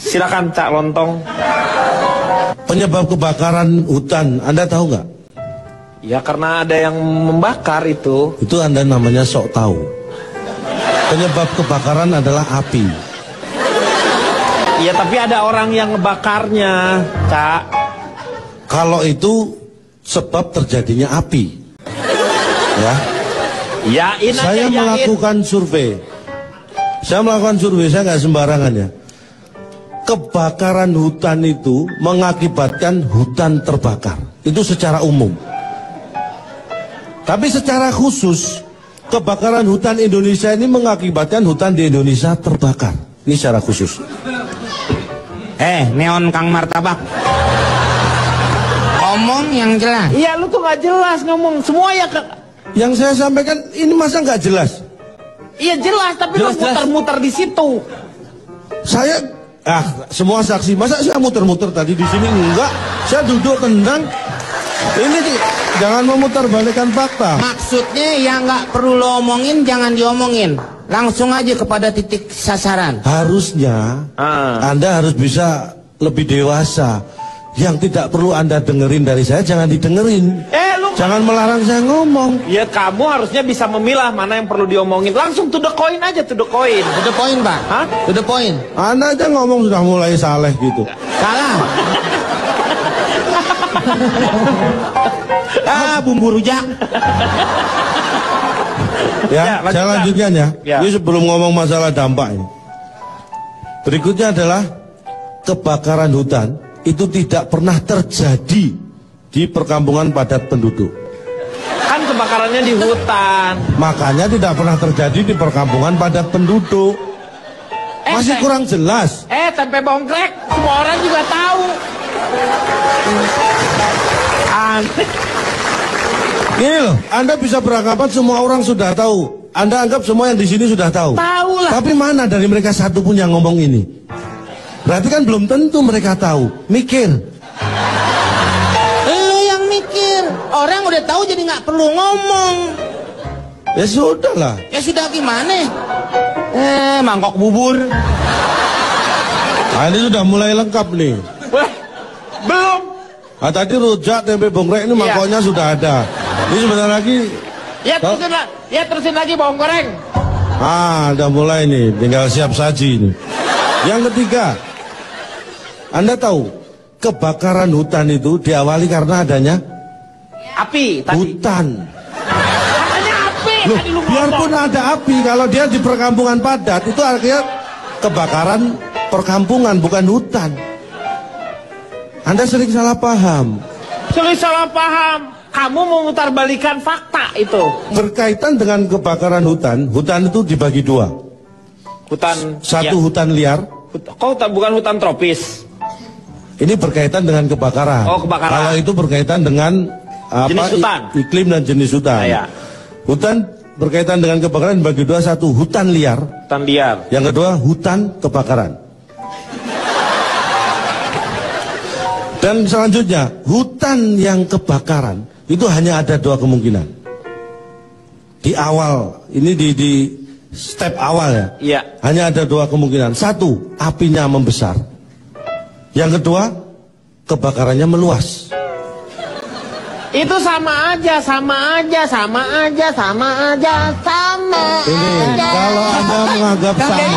Silakan Cak Lontong. Penyebab kebakaran hutan, Anda tahu nggak? Ya karena ada yang membakar itu. Itu Anda namanya sok tahu. Penyebab kebakaran adalah api. Iya tapi ada orang yang ngebakarnya, Cak. Kalau itu sebab terjadinya api. Ya. Yain Saya aja, melakukan survei. Saya nggak sembarangan ya. Kebakaran hutan itu mengakibatkan hutan terbakar. Itu secara umum. Tapi secara khusus, kebakaran hutan Indonesia ini mengakibatkan hutan di Indonesia terbakar. Ini secara khusus. Neon Kang Martabak. Ngomong yang jelas. Iya lu tuh nggak jelas ngomong semua ya. Yang saya sampaikan ini masa nggak jelas? Iya jelas tapi lu muter-muter di situ. Semua saksi, masa saya muter-muter tadi di sini? Enggak, saya duduk tenang. Ini jangan memutar balikan fakta. Maksudnya yang nggak perlu lo omongin jangan diomongin, langsung aja kepada titik sasaran. Harusnya Anda harus bisa lebih dewasa. Yang tidak perlu Anda dengerin dari saya jangan didengerin. Jangan melarang saya ngomong. Ya kamu harusnya bisa memilah mana yang perlu diomongin. Langsung to the point aja, to the point. To the point, Pak. Hah? To the point. Anda aja ngomong sudah mulai saleh gitu. Salah. Bumbu rujak. Ya, saya lanjutkan ya. Ini sebelum ngomong masalah dampak ini. Berikutnya adalah kebakaran hutan itu tidak pernah terjadi di perkampungan padat penduduk. Kan kebakarannya di hutan. Makanya tidak pernah terjadi di perkampungan padat penduduk. Masih kurang jelas. Tempe bongkrek semua orang juga tahu. Aneh. Gini loh, Anda bisa beranggapan semua orang sudah tahu. Anda anggap semua yang di sini sudah tahu. Tahu lah. Tapi mana dari mereka satu pun yang ngomong ini? Berarti kan belum tentu mereka tahu. Mikir. Lu yang mikir. Orang udah tahu jadi nggak perlu ngomong. Ya sudah lah. Ya sudah gimana? Mangkok bubur. Nah, ini sudah mulai lengkap nih. Wah, belum. Tadi rujak tempe bongkrek ini mangkoknya sudah ada. Ini sebentar lagi. Terusin lagi bawang goreng. Udah mulai nih, tinggal siap saji ini. Yang ketiga, Anda tahu kebakaran hutan itu diawali karena adanya api tadi. Hutan. Katanya api. Loh, biarpun ada api, kalau dia di perkampungan padat itu artinya kebakaran perkampungan bukan hutan. Anda sering salah paham. Kamu memutarbalikan fakta itu. Berkaitan dengan kebakaran hutan, hutan itu dibagi dua. Satu hutan liar. Bukan hutan tropis. Ini berkaitan dengan kebakaran. Oh, kebakaran. Kalau itu berkaitan dengan jenis hutan. Iklim dan jenis hutan. Hutan berkaitan dengan kebakaran dibagi dua. Satu hutan liar. Yang kedua hutan kebakaran. Dan selanjutnya hutan yang kebakaran itu hanya ada dua kemungkinan. Di awal ini di step awal ya. Iya. Hanya ada dua kemungkinan. Satu, apinya membesar. Yang kedua, kebakarannya meluas. Itu sama aja. Ini kalau Anda menganggap sama.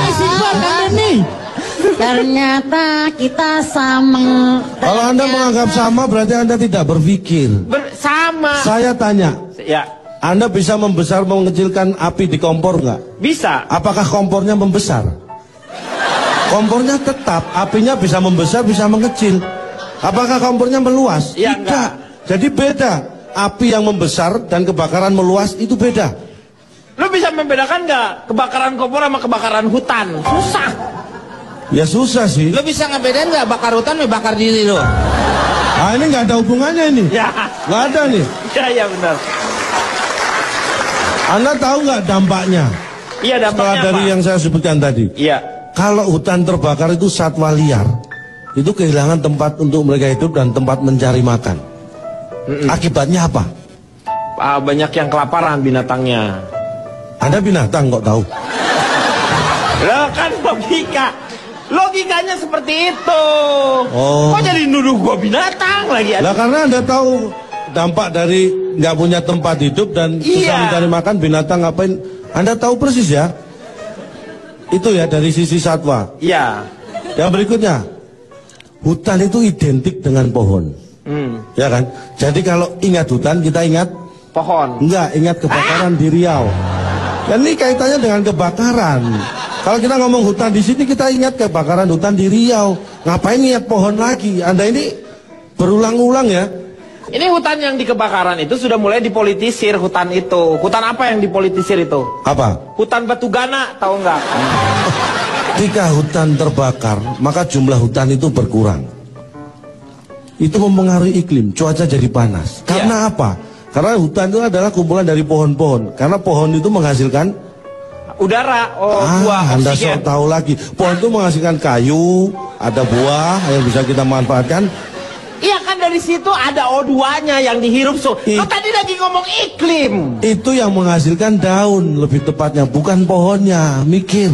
Ternyata kita sama. Kalau Anda menganggap sama berarti Anda tidak berpikir. Sama. Saya tanya. Ya. Anda bisa membesar mengecilkan api di kompor nggak? Bisa. Apakah kompornya membesar? Kompornya tetap, apinya bisa membesar, bisa mengecil. Apakah kompornya meluas? Ya, tidak. enggak. Jadi beda. Api yang membesar dan kebakaran meluas itu beda. Lu bisa membedakan nggak kebakaran kompor sama kebakaran hutan? Susah. Ya susah sih. Lo bisa ngebedain nggak bakar hutan sama bakar diri lo? Ah, ini nggak ada hubungannya ini. Ya. Nggak ada nih. Ya benar. Anda tahu nggak dampaknya? Iya, dampaknya setelah dari apa? yang saya sebutkan tadi. Iya. Kalau hutan terbakar itu satwa liar, itu kehilangan tempat untuk mereka hidup dan tempat mencari makan. Akibatnya apa? Banyak yang kelaparan binatangnya. Anda binatang kok tahu? Lo kan logika. Lu Logikanya seperti itu. Oh. Kok jadi nuduh gua binatang lagi? Lah karena Anda tahu dampak dari nggak punya tempat hidup dan susah mencari makan binatang ngapain? Anda tahu persis ya. Itu ya dari sisi satwa. Iya. Yang berikutnya, hutan itu identik dengan pohon. Ya kan? Jadi kalau ingat hutan kita ingat Pohon. enggak, ingat kebakaran di Riau. Dan ini kaitannya dengan kebakaran. Kalau kita ngomong hutan di sini kita ingat kebakaran hutan di Riau. Ngapain ingat pohon lagi? Anda ini berulang-ulang ya. Ini hutan yang di kebakaran itu sudah mulai dipolitisir hutan itu. Hutan apa yang dipolitisir itu? Apa? Hutan Batugana, tahu nggak? Ketika hutan terbakar, maka jumlah hutan itu berkurang. Itu mempengaruhi iklim, cuaca jadi panas. Karena apa? Karena hutan itu adalah kumpulan dari pohon-pohon. Karena pohon itu menghasilkan udara, buah, Anda oksigen. tahu lagi. Pohon itu menghasilkan kayu, ada buah yang bisa kita manfaatkan. Iya kan dari situ ada O2-nya yang dihirup. Lo tadi lagi ngomong iklim. Itu yang menghasilkan daun lebih tepatnya, bukan pohonnya. Mikir.